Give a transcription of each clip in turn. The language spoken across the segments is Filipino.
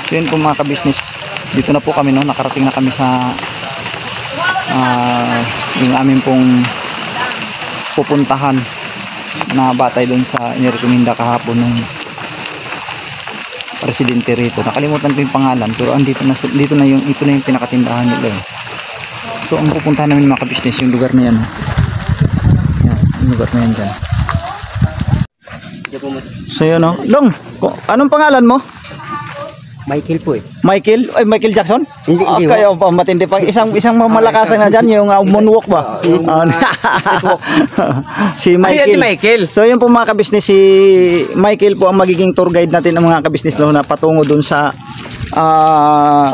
So yun po mga ka-business, dito na po kami, no, nakarating na kami sa yung aming pong pupuntahan na batay doon sa inirekomenda kahapon ng presidente rito. Nakalimutan ko yung pangalan pero andito na, dito na yung, ito na yung pinakatindahan nila eh. So ang pupuntahan namin mga ka-business, yung lugar na yan, yung lugar na yan dyan. So yun, no, Dong, anong pangalan mo? Michael po eh. Michael? Ay, Michael Jackson? Hindi, hindi. Kayo pa matindi pa. Isang malakasan na dyan, yung moonwalk ba? Si Michael. Ayan si Michael. So yun po mga kabisnes, si Michael po ang magiging tour guide natin ng mga kabisnes na patungo dun sa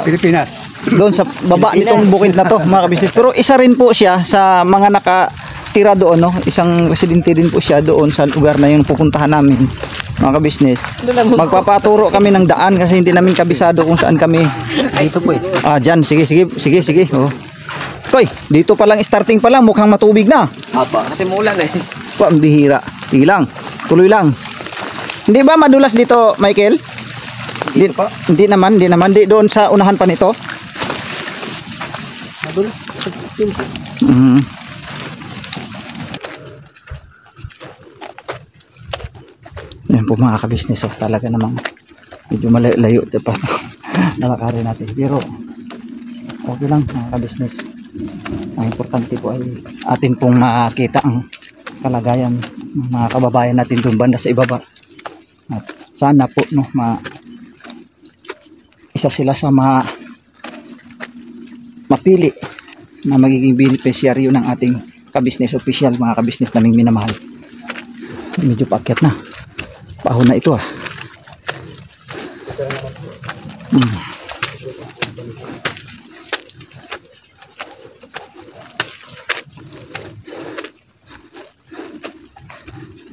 Pilipinas. doon sa baba nitong bukid na to mga kabisnes. Pero isa rin po siya sa mga nakatira doon, no? Isang residente din po siya doon sa lugar na yung pupuntahan namin mga kabisnes. Magpapaturo kami ng daan kasi hindi namin kabisado kung saan kami. Dito po eh. Dyan, sige. Oh. Koy, dito pa lang, starting pa lang, mukhang matubig na. Apa, kasi muulan eh. Pambihira. Sige lang, tuloy lang. Hindi ba madulas dito, Michael? Hindi naman. Di doon sa unahan pa nito. Madulas. Yan po mga kabisnes, talaga namang medyo malayo pa nalakarin natin, pero okay lang mga kabisnes. Ang importante po ay atin pong makita ang kalagayan ng mga kababayan natin doon banda sa ibaba, at sana po, no, isa sila sa mapili na magiging beneficiaryo ng ating kabisnes official, mga kabisnes naming minamahal. Medyo paakyat na, pahon na ito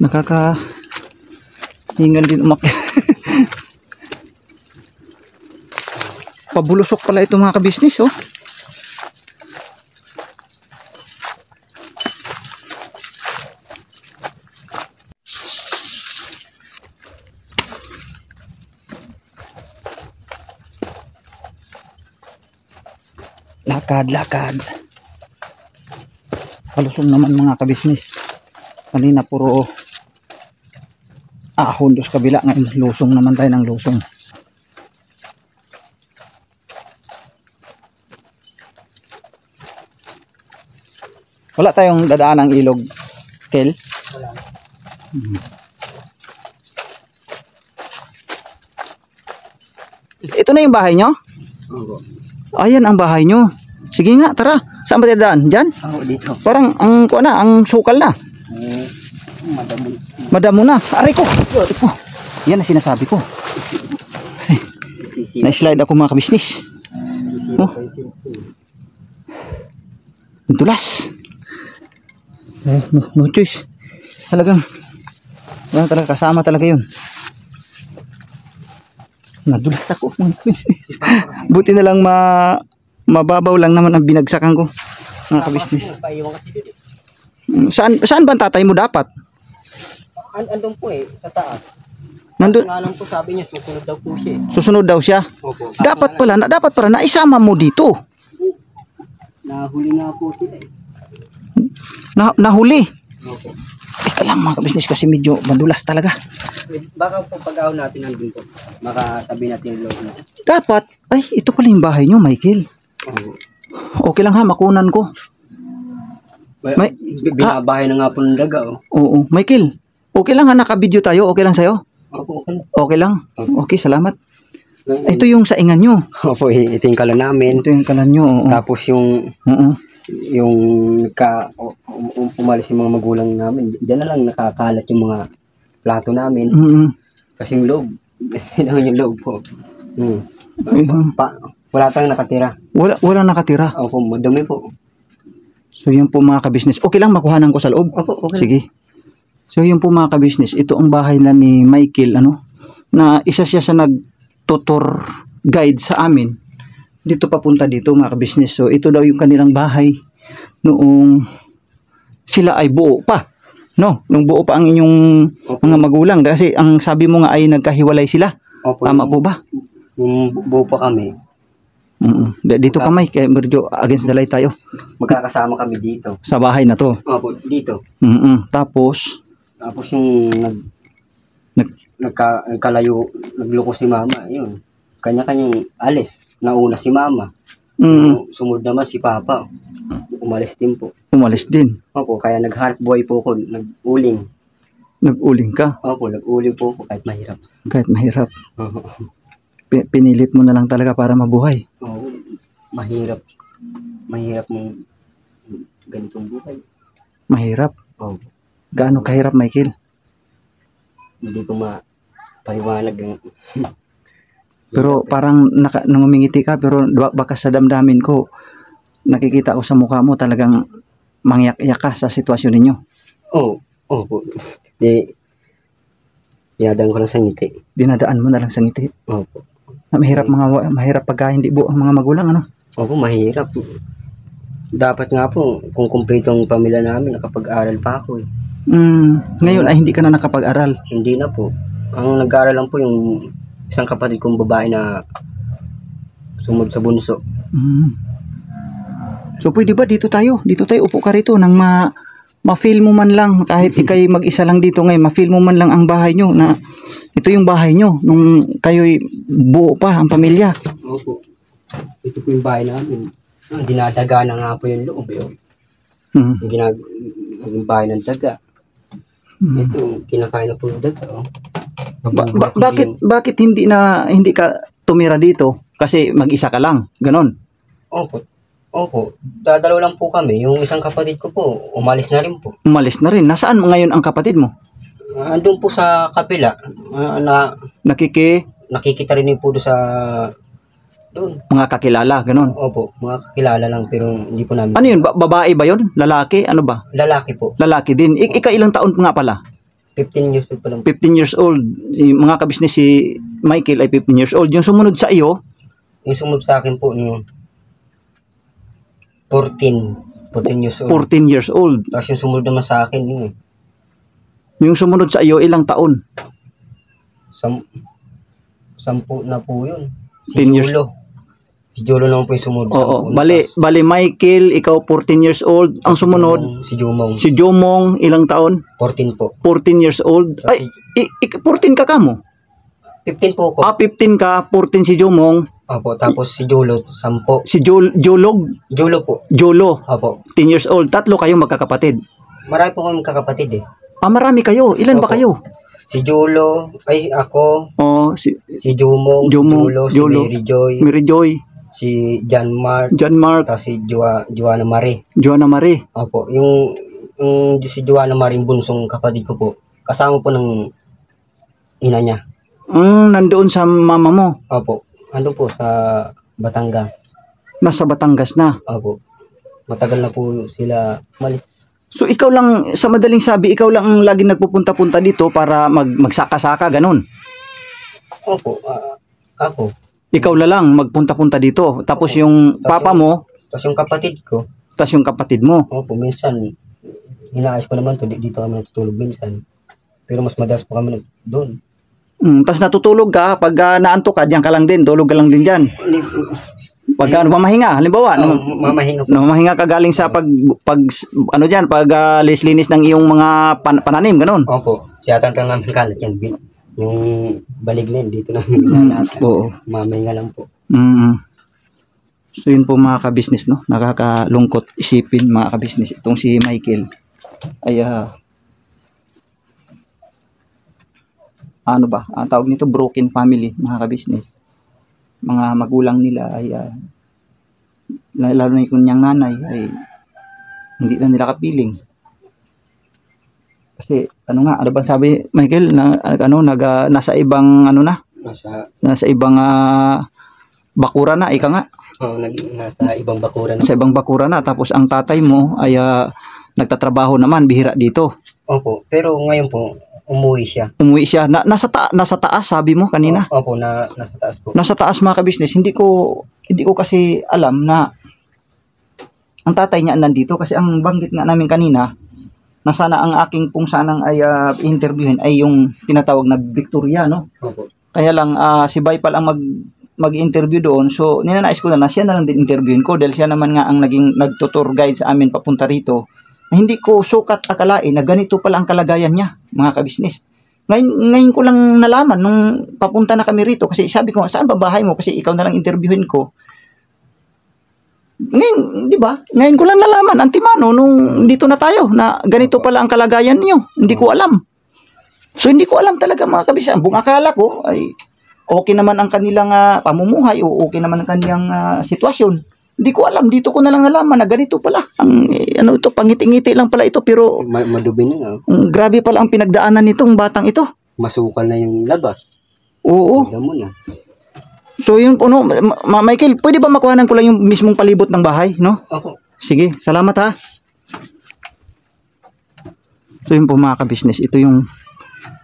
nakakahingal din umakyat. Pabulusok pala ito mga kabisnes, oh. Lakad. Palusong naman mga kabisnes. Kanina puro ahon dos kabila, ngayon lusong naman tayo ng lusong. Wala tayong dadaan ng ilog, Kel? Wala. Ito na yung bahay nyo? Oo. Ayan ang bahay nyo. Sige nga, tara. Saan ba tayo dadaan? Diyan? Oo, dito. Parang ang sukal na. Madamo na. Aray ko. Yan ang sinasabi ko. Na-slide ako mga kabisnis. Oh. Dulas. No choice. Talagang kasama talaga yun. Nadulas ako. Buti na lang mababaw lang naman ang binagsakan ko mga kabisnis. Saan ba ang tatay mo dapat? Andun po eh, sa taas. Nandun? Nga lang po sabi niya, susunod daw po siya. Susunod daw siya? Opo. Dapat pala naisama mo dito. Nahuli nga po siya eh. Nahuli? Opo. Teka lang mga kabisnis kasi medyo madulas talaga. Baka po pag-ahon natin nandun po, makasabi natin yung loob na. Dapat, ay ito pala yung bahay nyo, Michael. Okay lang ha, makunan ko. Binabahay na nga po ng daga oh. Oo, Michael, okay lang ha, naka-video tayo, okay lang sa'yo? Opo, okay. Okay lang? Okay, salamat. Ito yung saingan nyo. Opo, ito yung kalan namin. Ito yung kalan nyo, oo. Tapos yung umalis yung mga magulang namin, diyan na lang nakakalat yung mga plato namin. Kasi yung loob. Naman yung loob po. Wala tayong nakatira. Wala nakatira. Opo, madumi po. So yun po mga ka-business. Okay lang makuhanan ko sa loob. Opo, okay. Sige. So yun po mga ka-business. Ito ang bahay na ni Michael, na isa siya sa nag-tutor guide sa amin. Dito papunta dito mga ka-business. So ito daw yung kanilang bahay noong sila ay buo pa. No, nung buo pa ang inyong mga magulang. Kasi ang sabi mo nga ay nagkahiwalay sila. Opo, Tama po ba? Yung buo pa kami, Dito ka, Mike. Kaya medyo against the light tayo. magkakasama kami dito. Sa bahay na to. Opo, dito. Tapos yung nagkalayo, nagloko si mama, yun. Kanya-kanyang alis. Nauna si mama. Sumunod naman si papa. Umalis din po. Umalis din. Opo, kaya naghanap buhay po ako. Nag-uling. Nag-uling ka. Opo, nag-uling po ako kahit mahirap. Kahit mahirap. Oo. Pinilit mo na lang talaga para mabuhay. Oo, mahirap. Mahirap mong ganitong buhay. Mahirap. Oo. Gaano kahirap, Michael? Hindi ko mapaliwanag yung Pero parang nangumingiti ka, pero baka sa damdamin ko, nakikita ko sa mukha mo talagang mangyak-yak ka sa sitwasyon ninyo. Oo. Opo. Dinadaan ko lang sa ngiti. Dinadaan mo na lang sa ngiti. Opo. Na mahirap pagka hindi buo ang mga magulang, Opo, mahirap. Dapat nga po, kung kumpleto ang pamilya namin, nakapag-aral pa ako eh. Ngayon ay hindi ka na nakapag-aral. Hindi na po. Ang nag-aaral lang po yung isang kapatid kong babae na sumunod sa bunso. So pwede ba dito tayo upo ka rito nang ma-feel mo man lang kahit ikay mag-isa lang dito ngayon, ma-feel mo man lang ang bahay nyo na ito yung bahay nyo nung kayo'y buo pa ang pamilya. Opo. Ito po yung bahay namin. Dinadaga na nga po yung loob. Yung bahay ng daga. Ito, kinakain na po yung daga. Bakit hindi ka tumira dito? Kasi mag-isa ka lang, ganon. Opo. Dadalaw lang po kami. Yung isang kapatid ko po, umalis na rin po. Umalis na rin. Nasaan ngayon ang kapatid mo? Andun po sa kapila. Nakikita rin po doon sa doon. Mga kakilala, ganon. Opo, mga kakilala lang pero hindi po namin. Ano yun? Babae ba yun? Lalaki? Ano ba? Lalaki po. Lalaki din. Ilang taon nga pala? 15 years old pa lang. 15 years old. Yung mga kabisnes si Michael ay 15 years old. Yung sumunod sa iyo? Yung sumunod sa akin po, yung 14 years old. 14 years old. Tapos yung sumunod naman sa akin, yun eh. Yung sumunod sa iyo, ilang taon? 10 na po yun. 10 years. Si Jolo naman po yung sumunod. Oo. Bali Michael, ikaw 14 years old. Ang sumunod? Si Jomong. Si Jomong, ilang taon? 14 po. 14 years old. Ay, 14 ka mo? 15 po ko. 15 ka, 14 si Jomong. Opo, tapos si Jolo, 10. Si Jolog? Jolo po. Jolo. Opo. 10 years old. Tatlo kayong magkakapatid. Marami po kami kakapatid eh. Marami kayo. Ilan ba kayo? Si Jolo, ako, si Jomong, Jolo, si Mary Joy, si John Mark, tapos si Joanna Marie. Joanna Marie. Opo, yung si Joanna Marie, bunsong kapatid ko po, kasama po ng ina niya. Nandoon sa mama mo? Opo, ano po sa Batangas. Nasa Batangas na? Opo, matagal na po sila malis. So ikaw lang, sa madaling sabi, ikaw lang ang laging nagpupunta-punta dito para magsaka-saka, ganun? Opo, ako. Ikaw lang magpunta-punta dito. Tapos yung papa mo? Tapos yung kapatid ko. Tapos yung kapatid mo? Opo, minsan, inaayos ko naman to, dito kami natutulog minsan. Pero mas madalas po kami doon. Tapos natutulog ka, pag naantok ka, diyan ka lang din, tulog ka lang din dyan. Pagka mamahinga, halimbawa, mamahinga ka galing sa pag linis ng iyong mga pananim, ganun. Opo, tiyatantang namin kalat yan. Yung balig na yun, dito namin ginanatan. Oo. Mamahinga lang po. So yun po mga kabisnes, no? Nakakalungkot isipin mga kabisnes. Itong si Michael ay ano ba? Ang tawag nito broken family mga kabisnes. Mga magulang nila ay lalo na yung kanyang nanay ay hindi na nila kapiling Kasi ano bang sabi Michael na nasa ibang nasa ibang bakura na ika nga. Nasa ibang bakura na. Sa ibang bakura na tapos ang tatay mo ay nagtatrabaho naman bihira dito. Opo, pero ngayon po umuwi siya. Umuwi siya. Nasa taas sabi mo kanina. Opo, nasa taas po. Nasa taas mga ka-business. Hindi ko kasi alam na ang tatay niya nandito kasi ang banggit nga namin kanina na sana ang aking pong sanang ay interviewin ay yung tinatawag na Victoria, no? Opo. Kaya lang si Baipal ang mag-interview doon. So ninanais ko na siya na lang din interviewin ko dahil siya naman nga ang naging nagtutour guide sa amin papunta rito. Hindi ko sukat akalain na ganito pala ang kalagayan niya, mga kabisnes. Ngayon ko lang nalaman nung papunta na kami rito kasi sabi ko, saan ba bahay mo? Kasi ikaw na lang interviewin ko. Ngayon, di ba? Ngayon ko lang nalaman, antimano, nung dito na tayo, na ganito pala ang kalagayan niyo. Hindi ko alam. So, hindi ko alam talaga mga kabisnes. Buong akala ko, ay okay naman ang kanilang pamumuhay o okay naman ang kanilang sitwasyon. Hindi ko alam, dito ko na lang nalaman na ganito pala. Ang pangiti-ngiti lang pala ito pero Madubi na. Grabe pala ang pinagdaanan nitong batang ito. Masukal na yung labas. Oo. Tignan mo na. So yun po no, Michael, pwede ba makuhanan ko lang yung mismong palibot ng bahay, no? Opo. Sige, salamat ha. So yun po mga ka-business, ito yung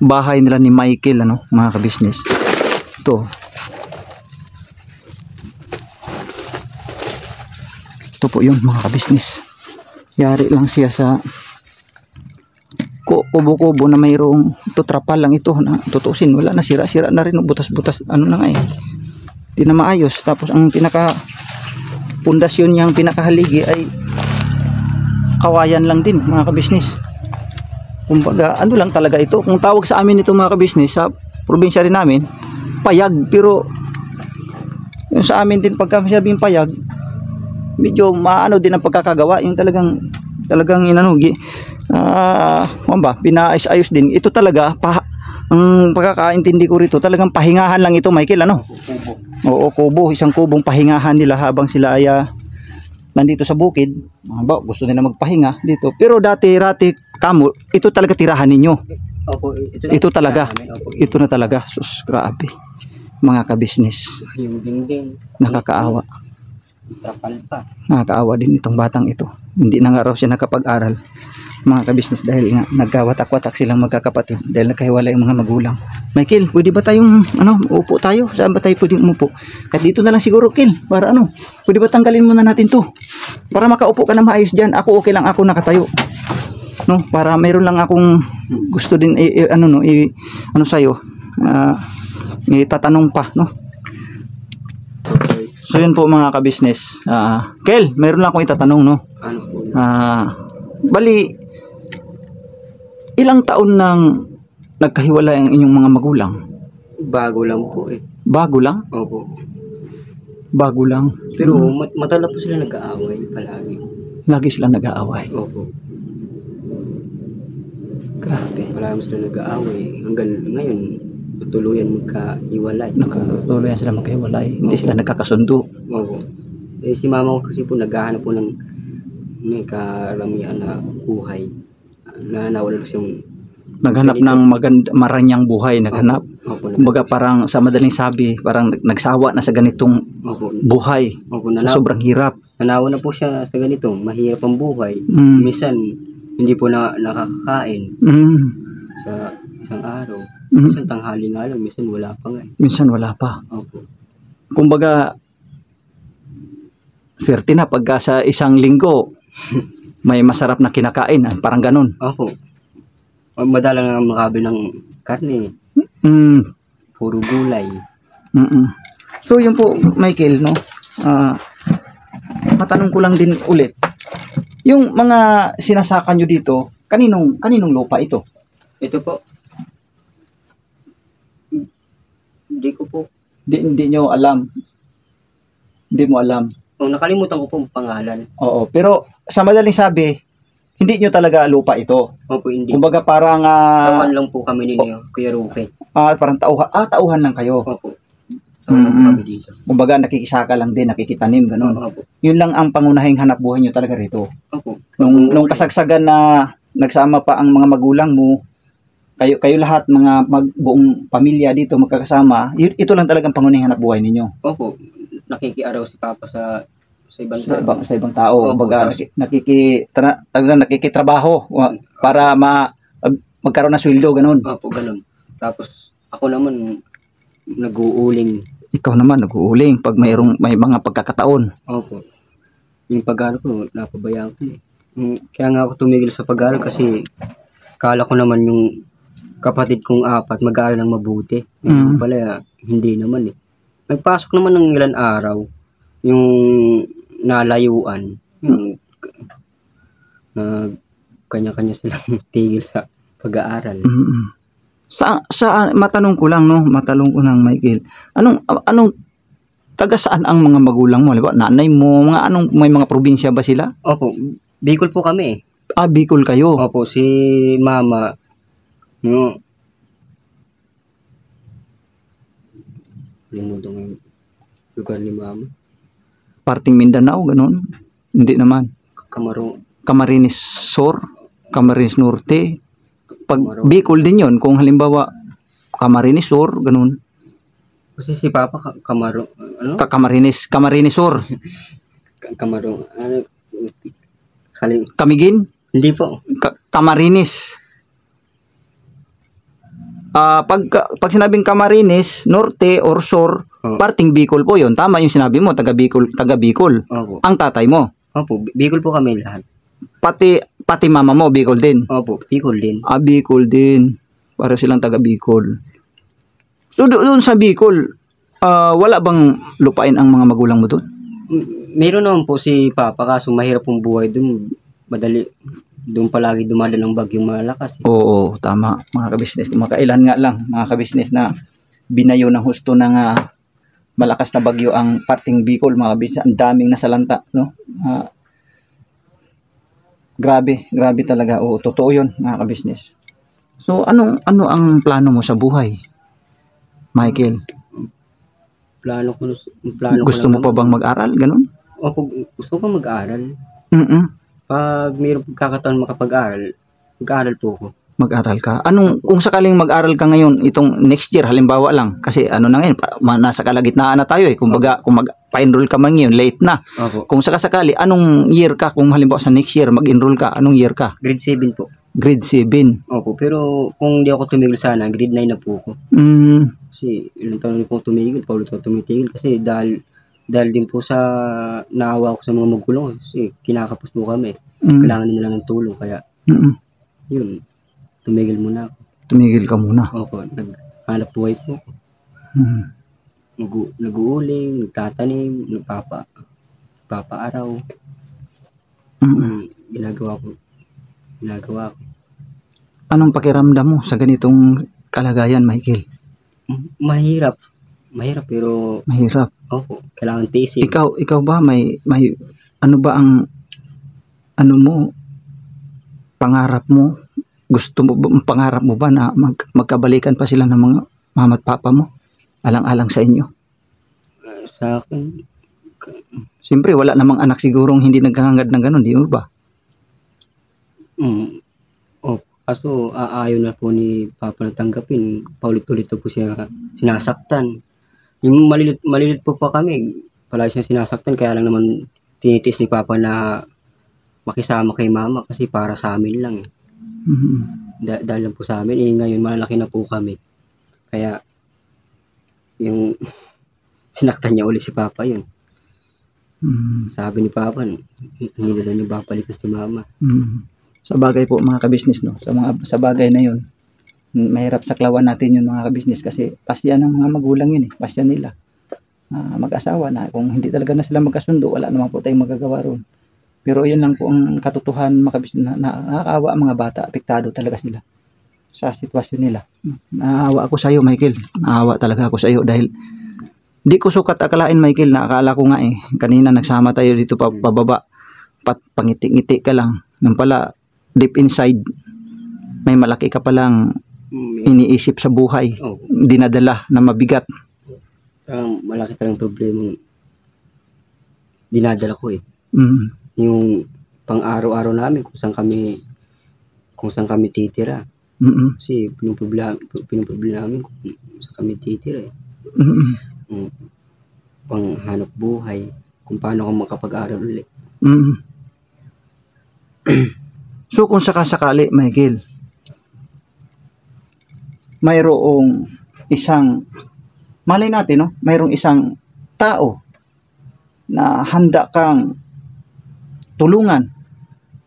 bahay nila ni Michael, mga ka-business. Ito. Ito po yung mga ka-business. Yari lang siya sa kubo-kubo na mayroong trapal lang ito na tutusin. Wala na, sira-sira na rin. Butas-butas, na nga eh. Hindi na maayos. Tapos ang pinaka-pundasyon niyang pinakahaligi ay kawayan lang din mga ka-business. Kumbaga, lang talaga ito. Kung tawag sa amin ito mga ka-business, sa probinsya rin namin, payag. Pero yung sa amin din pagka sabing payag, medyo maano din ang pagkakagawa yung talagang pinaayos-ayos din ito talaga ang pagkakaintindi ko rito talagang pahingahan lang ito Michael oo kubo isang kubong pahingahan nila habang sila ay nandito sa bukid gusto nila magpahinga dito pero dati kamo ito talaga tirahan ninyo. Opo, ito talaga ito na talaga sus grabe mga ka-business yung dingding nakakaawa. Trapal pa. Nakakaawa din itong batang ito. Hindi na nga raw siya nakapag-aral mga ka-business dahil nga nagkawatak-watak silang magkakapatid dahil nagkahiwalay yung mga magulang. Michael, pwede ba tayong upo tayo? Saan ba tayo pwedeng umupo? Kahit dito na lang siguro, Kel. Para pwede ba tanggalin muna natin to? Para makaupo ka na maayos dyan. Ako okay lang ako nakatayo. No, para mayroon lang akong gusto din sa'yo. Itatanong pa, no? So yun po mga ka-business. Kel, mayroon lang akong itatanong, no? Ano po? Bali, ilang taon nang nagkahiwalay ang inyong mga magulang? Bago lang po eh. Bago lang? Opo. Bago lang. Pero matagal po sila nag-aaway palagi. Lagi sila nag-aaway. Opo. Grabe. Palagi sila nag-aaway. Hanggang ngayon, tuluyan magkahiwalay. Tuluyan sila magkahiwalay. Hindi sila nagkakasundo. Opo. Si mama ko kasi po naghahanap po ng may karamihan na buhay. Nawala siyang naghanap ng maranyang buhay, naghanap. Opo, kumbaga parang sa madaling sabi, parang nagsawa na sa ganitong buhay. Opo, sa sobrang hirap. Nanawa na po siya sa ganitong mahirap ang buhay. Minsan hindi po nakakakain sa isang araw. Minsan tanghali nga lang, minsan wala pa nga. Minsan wala pa. Opo. Kumbaga swerte na pagka sa isang linggo may masarap na kinakain, parang ganun. Opo. Madalang nga makabi ng karne. Puro gulay. So yun po Michael, no? Matanong ko lang din ulit. Yung mga sinasaka nyo dito, kaninong lupa ito? Ito po. Hindi ko po. Hindi nyo alam. Hindi mo alam. Nakalimutan ko po ang pangalan. Oo, pero sa madaling sabi, hindi nyo talaga lupa ito. Opo, hindi. Kumbaga parang tauhan lang po kami ninyo, Kuya Ruke. Parang tauhan lang kayo. Opo. Tauhan po kami dito. Kumbaga nakikisaka lang din, nakikitanim, ganun. Opo. Yun lang ang pangunahing hanap buhay nyo talaga rito. Opo. Nung kasagsagan na nagsama pa ang mga magulang mo, kayo lahat mga buong pamilya dito magkakasama, ito lang talagang pangunahing hanap buhay ninyo. Opo, nakikiaraw si Papa sa ibang Sa tao. sa ibang tao. Opo, Baga, nakikitrabaho para magkaroon ng sweldo, ganun. Opo, ganun. Tapos ako naman nag-uuling. Ikaw naman nag-uuling pag may mga pagkakataon. Opo. Yung pag-aaral ko, napabayaan ko eh. Kaya nga ako tumigil sa pag-aaral kasi kala ko naman yung kapatid kong 4 mag-aaral ng mabuti. Yung pala, hindi naman eh. Nagpasok naman ng ilan araw yung nalayuan. Yung kanya-kanya silang tigil sa pag-aaral. Matanong ko lang, Michael. Anong taga saan ang mga magulang mo? Halimbawa, nanay mo, may mga probinsya ba sila? Opo, Bicol po kami eh. Bicol kayo. Opo, si Mama, limutan ko yung lugar ni Mama. Parting Mindanao, ganun? Hindi naman. Camarines Sur, Camarines Norte. Pag Bicol din yun, kung halimbawa Camarines Sur, ganun. Kasi si Papa Camarines Sur. Camiguin? Hindi po. Camarines. Pag sinabing Camarines, Norte or Sur, parting Bicol po yun. Tama yung sinabi mo, taga Bicol. Opo. Ang tatay mo? Opo, Bicol po kami lahat. Pati mama mo, Bicol din? Opo, Bicol din. Bicol din. Para silang taga Bicol. So doon sa Bicol, wala bang lupain ang mga magulang mo doon? Meron naman po si Papa, kaso mahirap pong buhay doon. Madali, doon palagi dumadaan ng bagyong malakas. Oo, tama mga kabisnes. Makailan nga lang mga kabisnes na binayo ng husto ng malakas na bagyo ang parting Bicol, mga kabisnes. Ang daming nasalanta, no? Grabe talaga. Oo, totoo yun mga kabisnes. So ano ang plano mo sa buhay, Michael? Gusto mo pa bang mag-aral, ganun? Opo, gusto ko mag-aral. Pag mayroong pagkakataon makapag-aral, mag-aral po ako. Mag-aral ka? Kung sakaling mag-aral ka ngayon, itong next year, halimbawa lang, kasi na ngayon, nasa kalagitnaan na tayo eh. Kung mag-pa-enroll ka man ngayon, late na. Opo. Kung sakasakali, anong year ka? Kung halimbawa sa next year, mag-enroll ka, anong year ka? Grade 7 po. Grade 7? Opo, pero kung di ako tumigil sana, grade 9 na po ako. Kasi ilang taon po tumigil, paulit ko tumitigil kasi dahil din po sa naawa ko sa mga magulang kasi kinakapos po kami. Kailangan nila ng tulong kaya yun, tumigil muna ako. Tumigil ka muna? Opo, naghanap buhay po ako. Nag-uuling, nagtatanim, nagpapa-araw. Ginagawa ko. Anong pakiramdam mo sa ganitong kalagayan, Michael? Mahirap pero mahirap. Opo, kailangan tiisin. Ikaw ba may ano ba ang mo pangarap mo? Pangarap mo ba na magkabalikan pa sila ng mga mama at papa mo? Alang-alang sa inyo? Sa akin, siyempre wala namang anak sigurong hindi naghahangad ng ganun, di ba? Kaso ayaw na po ni Papa na tanggapin. Paulit-ulit po siya sinasaktan. Yung malilit po pa kami, palagi siya sinasaktan. Kaya lang naman tinitiis ni Papa na makisama kay Mama kasi para sa amin lang eh. Dahil lang po sa amin. Ngayon malalaki na po kami. Kaya yung sinaktan niya ulit si Papa yun. Sabi ni Papa, hindi na niya babalikan si Mama. Sa bagay po mga kabisnes, no? Sa bagay na yun, mahirap saklawan natin yun mga kabisnes kasi pasya ng mga magulang yun eh, pasya nila. Mag-asawa na, kung hindi talaga na sila magkasundo, wala naman po tayong magagawa ron. Pero yun lang po ang katotohanan mga kabisnes, na nakakaawa ang mga bata, apektado talaga sila sa sitwasyon nila. Naawa ako sa iyo, Michael. Naawa talaga ako sa iyo dahil di ko sukat akalain, Michael, na akala ko nga eh, kanina nagsama tayo dito pababa, pangiti-ngiti ka lang. Nung pala, deep inside, may malaki ka palang iniisip sa buhay, dinadala na mabigat. Malaki talagang problema dinadala ko eh. Yung pang araw-araw namin kung saan kami kung saan kami titira. Mm-mm. Kasi pinuproblema namin kung saan kami titira eh. Mm-mm. Kung panghanap buhay, kung paano ako makapag-aral ulit. Mm-mm. So kung sakasakali, Michael, mayroong isang, malay natin, no? Mayroong isang tao na handa kang tulungan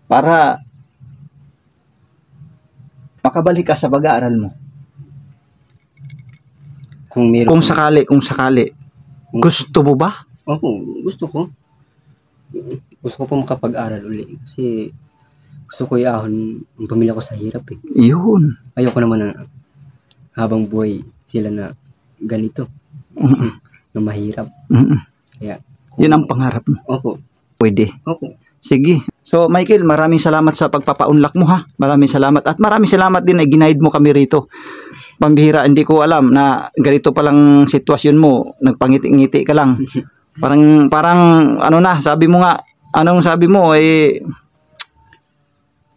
para makabalik ka sa pag-aaral mo. Kung sakali, gusto mo ba? Opo, gusto ko. Gusto ko po makapag-aral ulit. Kasi gusto ko iahon ang pamilya ko sa hirap eh. Yun. Ayoko naman na habang buhay sila na ganito. Mm-mm. Na mahirap. Mm-mm. Kaya, Yun ang pangarap mo. opo. Pwede. Opo. Sige. So Michael, maraming salamat sa pagpapaunlak mo ha. Maraming salamat. At maraming salamat din na ginaid mo kami rito. Pambihira, hindi ko alam na ganito palang sitwasyon mo. Nagpangiti-ngiti ka lang. Parang ano na, sabi mo nga, anong sabi mo eh,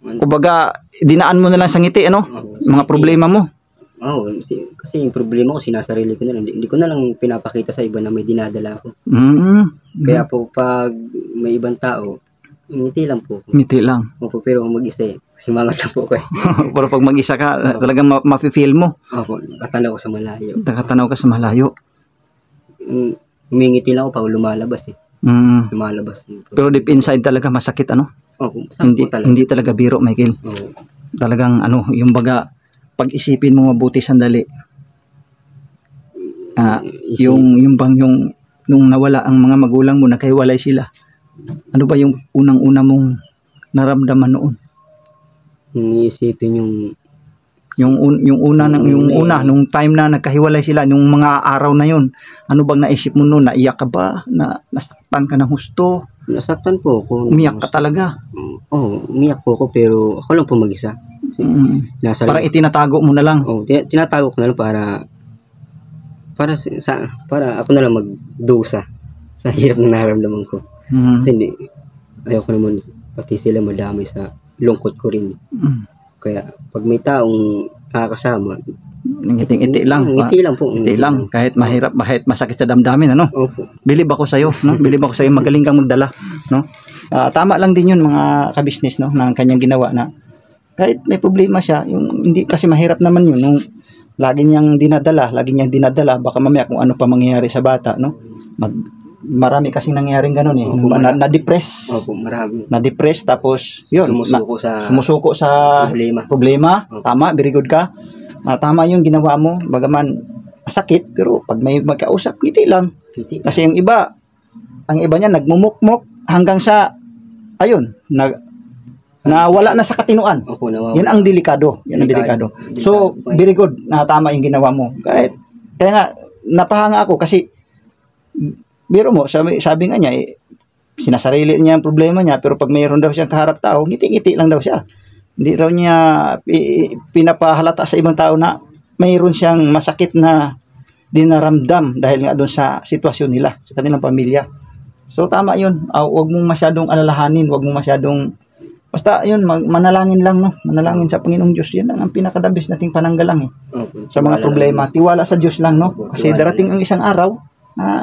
kumbaga dinaan mo na lang sa ngiti, ano? Mga problema mo. Oo, kasi yung problema ko sinasarili ko na lang. Hindi ko na lang pinapakita sa iba na may dinadala ako. Kaya po pag may ibang tao, ngiti lang po. Ngiti lang. Opo, pero mag-isa eh. Simangat lang po ko eh. Pero pag mag-isa ka, talagang mafe-feel mo. Opo, nakatanaw ko sa malayo. Nakatanaw ka sa malayo. Humingiti lang ako pag lumalabas eh. Lumalabas. Pero deep inside talaga masakit, ano? Opo, Hindi talaga biro, Michael. Oo. Talagang ano, yung baga, pag-isipin mo mabuti sandali. Yung nung nawala ang mga magulang mo, nakahiwalay sila. Ano ba yung unang-una mong naramdaman noon? Iisipin yung una nung time na nagkahiwalay sila, nung mga araw na yon, ano bang naisip mo noon? Naiyak ka ba? Nasaktan ka ng husto? Nasaktan po ako. Umiyak ka talaga? Oo, umiyak po ako pero ako lang po mag-isa. Parang itinatago mo na lang. Oo, tinatago ko na lang para ako na lang magdusa sa hirap na nararamdaman ko. Kasi ayoko naman pati sila madamay sa lungkot ko rin. Kaya pag may taong nakakasama, ngiti lang. Ngiti lang po. Ngiti lang. Kahit mahirap, kahit masakit sa damdamin, ano? Opo. Bilib ako sa'yo, no? Bilib ako sa'yo, magaling kang magdala, no? Tama lang din yun, mga kabisnes, no? Na kanyang ginawa na kahit may problema siya, yung hindi kasi mahirap naman yun, nung lagi niyang dinadala, baka mamaya kung ano pa mangyayari sa bata, no? Marami kasing nangyaring ganun eh. Opo, Na-depress. Opo, marami. Na-depress, tapos yun, sumusuko sa problema. Tama, very good ka. Tama yung ginawa mo, bagaman masakit, pero pag may magkausap, ngiti lang. Kasi yung iba, ang iba niya nagmumukmok hanggang sa ayun, wala na sa katinuan. Opo, yan ang delikado. So, very good na tama yung ginawa mo. Kaya nga, napahanga ako kasi biro mo, sabi nga niya, sinasarili niya ang problema niya, pero pag mayroon daw siyang kaharap tao, ngiti-ngiti lang daw siya. Hindi raw niya pinapahalata sa ibang tao na mayroon siyang masakit na dinaramdam dahil nga doon sa sitwasyon nila, sa kanilang pamilya. So tama yun. Huwag mong masyadong alalahanin, huwag mong masyadong, basta yun, manalangin lang, no? Manalangin sa Panginoong Diyos. Yan ang pinakadabis nating pananggalang eh. Sa mga problema. Tiwala sa Diyos lang, no? Kasi darating ang isang araw,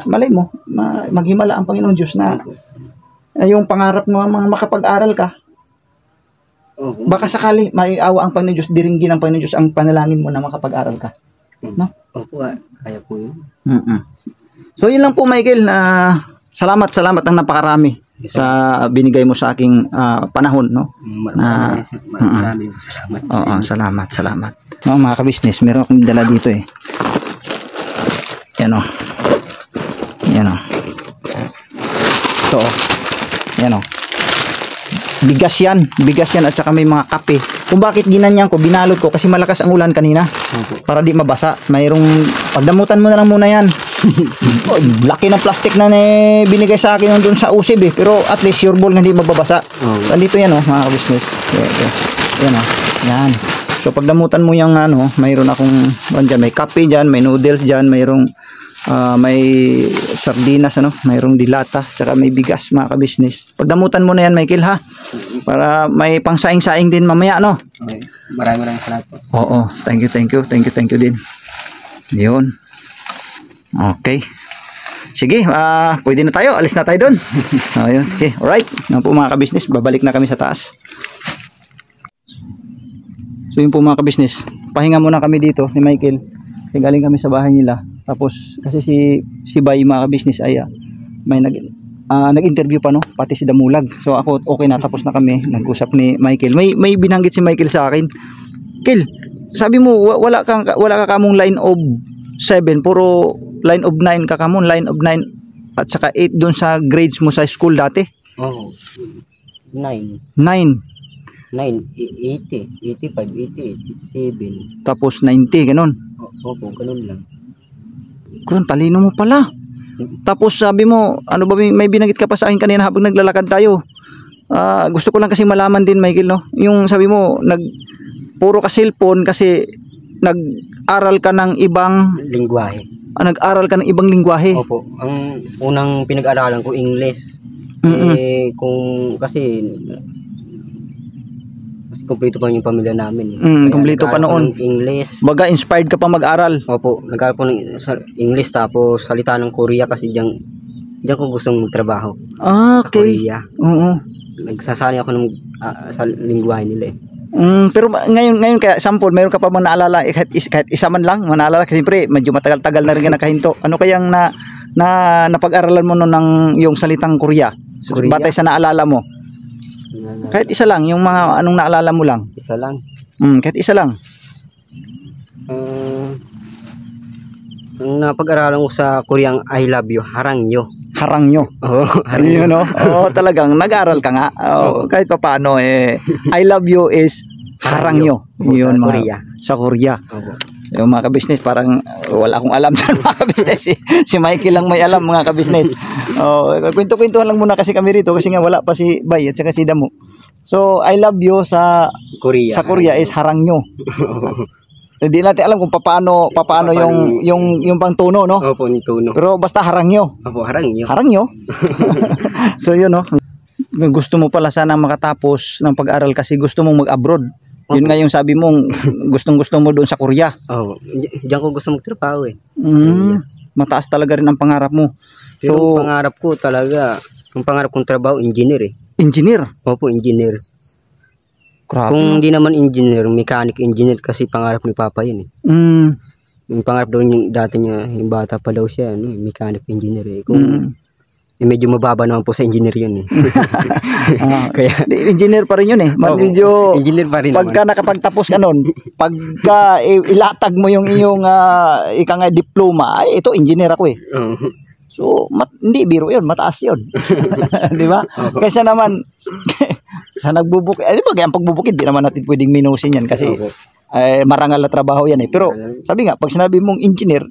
malay mo, maghimala ang Panginoong Diyos na yung pangarap mo, mga makapag-aral ka, baka sakali may awa ang Panginoon Diyos, diringgin ang Panginoon Diyos ang panalangin mo na makapag-aral ka. No? Opo, kaya po yun. So yun lang po, Michael. Salamat ang napakarami sa binigay mo sa aking panahon, no? Maraming salamat. Oo, salamat. No, mga kabisnes, meron akong dala dito eh. Yan o. So, yan o. Bigas yan at saka may mga kape. Kung bakit ginanyan ko, binalot ko kasi malakas ang ulan kanina. Para di mabasa. Mayroong pagdamutan mo na lang muna yan. Laki ng plastic na binigay sa akin doon sa usib eh. Pero at least your ball nga di mababasa. Dito yan mga kabisnes. Yan o. Yan. So pagdamutan mo yung mayroon akong dyan, may kape dyan, may noodles dyan, mayroong may sardinas, mayroong dilata, tsaka may bigas, mga kabisnes. Pagdamutan mo na yan, Michael, ha? Para may pangsaing-saing din mamaya, no? Maraming salamat po. Oo, thank you din. Yun. Okay. Sige, pwede na tayo. Alis na tayo doon. Ayun, sige. Alright. Yan po mga kabisnes, babalik na kami sa taas. So yun po mga kabisnes, pahinga muna kami dito ni Michael. Kasi galing kami sa bahay nila. Tapos kasi si Bay mga kabisnes ay may nag-interview pa, no, pati si Damulag. So ako okay na, tapos na kami. Nag-usap ni Michael. May binanggit si Michael sa akin. Kel, sabi mo wala ka kamong line of 7, puro line of 9 ka kamon, line of 9 at saka 8 doon sa grades mo sa school dati. Oh. 9. 9. 80, 85, 88, 87. Tapos 90, ganun. Opo, ganun lang. Kurang talino mo pala. Tapos sabi mo, ano ba, may binanggit ka pa sa akin kanina habang naglalakad tayo. Gusto ko lang kasi malaman din, Michael, no? Yung sabi mo, puro ka cellphone kasi nag-aral ka ng ibang lingwahe. Nag-aral ka ng ibang lingwahe. Opo. Ang unang pinag-aralan ko English. Kasi kumpleto pa yung pamilya namin. Kumpleto pa noon. English. Baga inspired ka pa mag-aral. Opo, nag-aral po ng English tapos salita ng Korea kasi diyan ko gustong magtrabaho. Okay. Sa Korea. Oo. Nagsasali ako ng sa lingwahe nila eh. Pero ngayon kaya sample, mayroon ka pa bang naalala kahit isa man lang, manaalala kasi siyempre medyo matagal-tagal na rin ka nakahinto. Ano kayang napag-aralan mo noon ng yung salitang Korea? Batay sa naalala mo. Kahit isa lang, yung mga anong naalala mo lang. Isa lang. Kahit isa lang. Ang napag-aralan ko sa Koreang I love you, harangyo. Harangyo. Oh, harangyo, no? Oo, talagang nag-aral ka nga. Kahit papaano I love you is harangyo. Yun, sa Korea. Sa Korea. Opo. Yung mga kabisnes, parang wala akong alam dyan mga kabisnes. Si Mikey lang may alam mga kabisnes. Kwento-kwentuhan lang muna kasi kami rito kasi nga wala pa si Bay at saka si Damo. So, I love you sa Korea is harangyo. Hindi natin alam kung paano yung pang tono, no? Opo, yung tono. Pero basta harangyo. Opo, harangyo. Harangyo. So, yun, no? Gusto mo pala sana makatapos ng pag-aral kasi gusto mong mag-abroad. Yun nga yung sabi mong gustong-gusto mo doon sa Korea. Oo. Diyan ko gusto magtrabaho eh. Mataas talaga rin ang pangarap mo. Pero pangarap ko talaga, ang pangarap kong trabaho, engineer eh. Engineer? Opo, engineer. Grabe. Kung hindi naman engineer, mechanic engineer kasi pangarap ni Papa yun eh. Yung pangarap daw yung dati niya, yung bata pa daw siya, mechanic engineer eh. Kung medyo mababa naman po sa engineer yun eh. Kaya engineer pa rin yun eh. Medyo engineer pa rin pagka naman. nakapagtapos ka nun, pagka ilatag mo yung iyong ika nga diploma, ay ito engineer ako eh. So hindi biro yun, mataas yun. Di ba? Kaysa naman sa nagbubukid, ano ba kaya pagbubukid, di naman natin pwedeng minusin yan kasi marangal na trabaho yan eh. Pero sabi nga, pag sinabi mong engineer,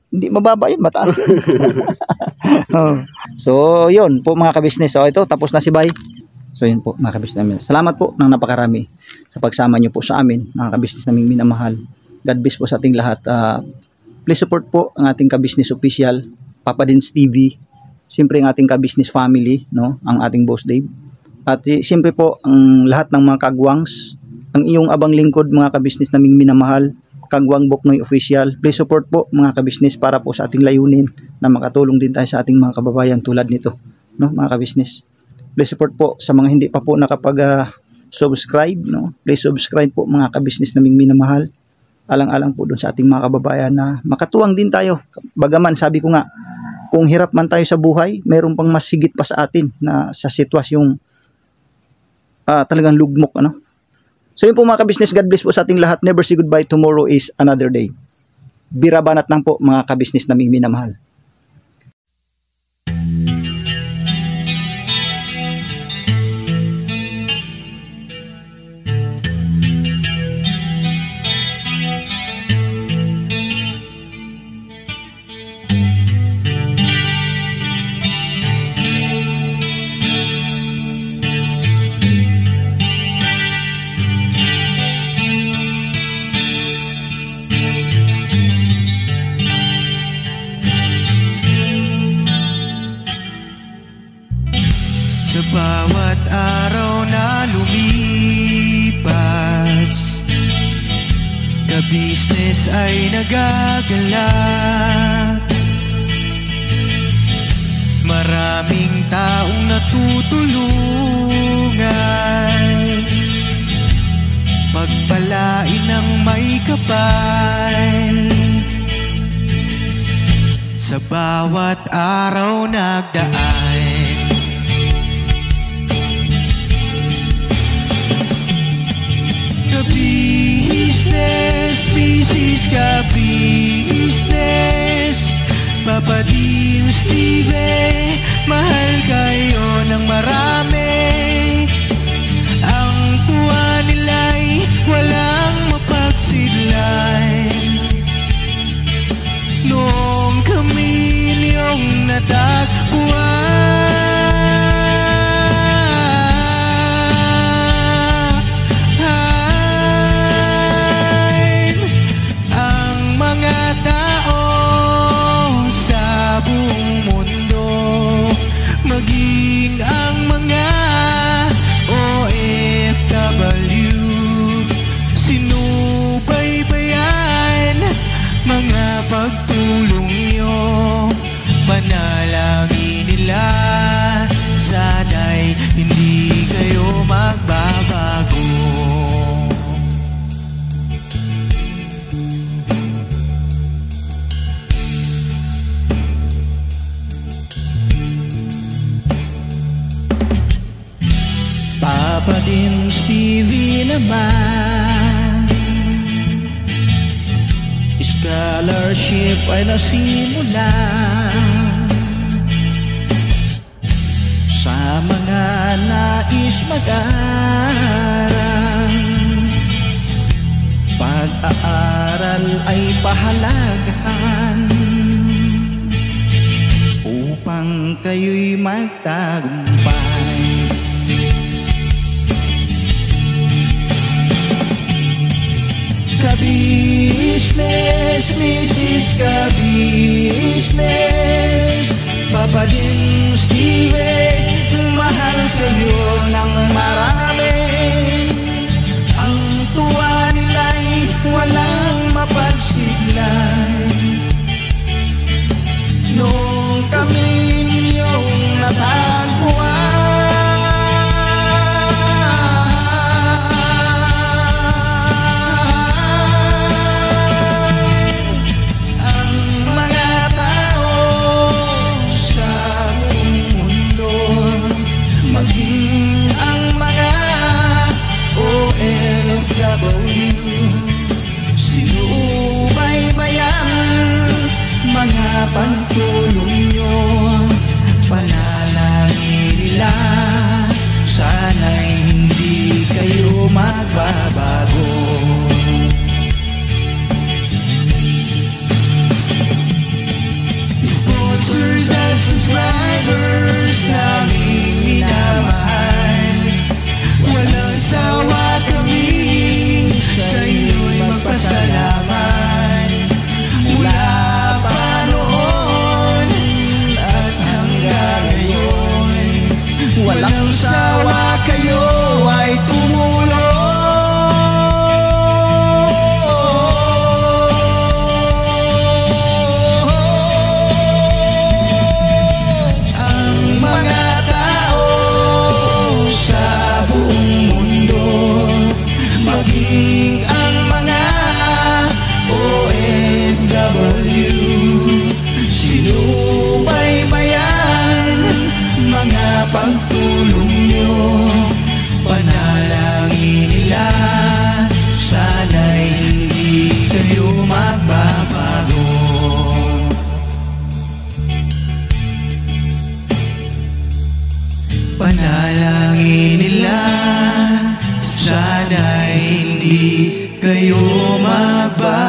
hindi mababa yun, mataas yun. So yun po mga kabisnes. So ito, tapos na si Bay. So yun po mga kabisnes namin. Salamat po ng napakarami sa pagsama nyo po sa amin, mga kabisnes naming minamahal. God bless po sa ating lahat. Please support po ang ating kabisnes official, Papa Dins TV. Siyempre ang ating kabisnes family, no? Ang ating boss Dave. At siyempre po ang lahat ng mga kagwangs, ang iyong abang lingkod mga kabisnes naming minamahal, Kagwang Boknoy Official. Please support po mga kabisnes para po sa ating layunin na makatulong din tayo sa ating mga kababayan tulad nito, no, mga kabisnes. Please support po sa mga hindi pa po subscribe, no. Please subscribe po mga kabisnes naming minamahal. Alang-alang po doon sa ating mga kababayan na makatuwang din tayo. Bagaman sabi ko nga, kung hirap man tayo sa buhay, mayroon pang mas higit pa sa atin na sa sitwasyong talagang lugmok, ano. So yun po mga kabisnes, God bless po sa ating lahat. Never say goodbye, tomorrow is another day. Birabanat lang po mga kabisnes naming minamahal. Sa bawat araw na lumipat, business ay nagagalak. Maraming taong natutulungan, pagpalain ng may kapal. Sa bawat araw nagdaan, ka-business, business ka-business, Papa Dino, Steve, mahal kayo ng marami. Ang tuwa nila'y walang mapagsidlan. Noong kami niyong natagpuan, ang mga tao sa buong mundo, maging ang mga OFW, sinubaybayan mga pagtulong nyo. Panalangin nila, sana'y hindi kayo magbabago. Papa Dino, Stevie naman, scholarship ay nasimula sa mga nais mag-aral. Pag-aaral ay pahalagahan upang kayo'y magtagumpay. Ka-business, Mrs. Ka-business, Papa Dino, Steve, mahal kayo ng marami. Ang tuwa nila'y walang mapagsiglan. Noong kami ninyong natagpuan, maging ang mga OFW, sinubaybayan mga pagtulong nyo. Panalangin nila, sana'y hindi kayo magbabago. Sponsors and subscribers naming minamahal, walang sawa kami sa inyo'y magpasalamat. Mula pa noon at hanggang ngayon, walang sawa kayo ay tumulong. Maging ang mga OFW, sinubaybayan mga pagtulong nyo. Panalangin nila, sana'y hindi kayo magbabago. Panalangin nila, sana'y hindi kayo magbabago.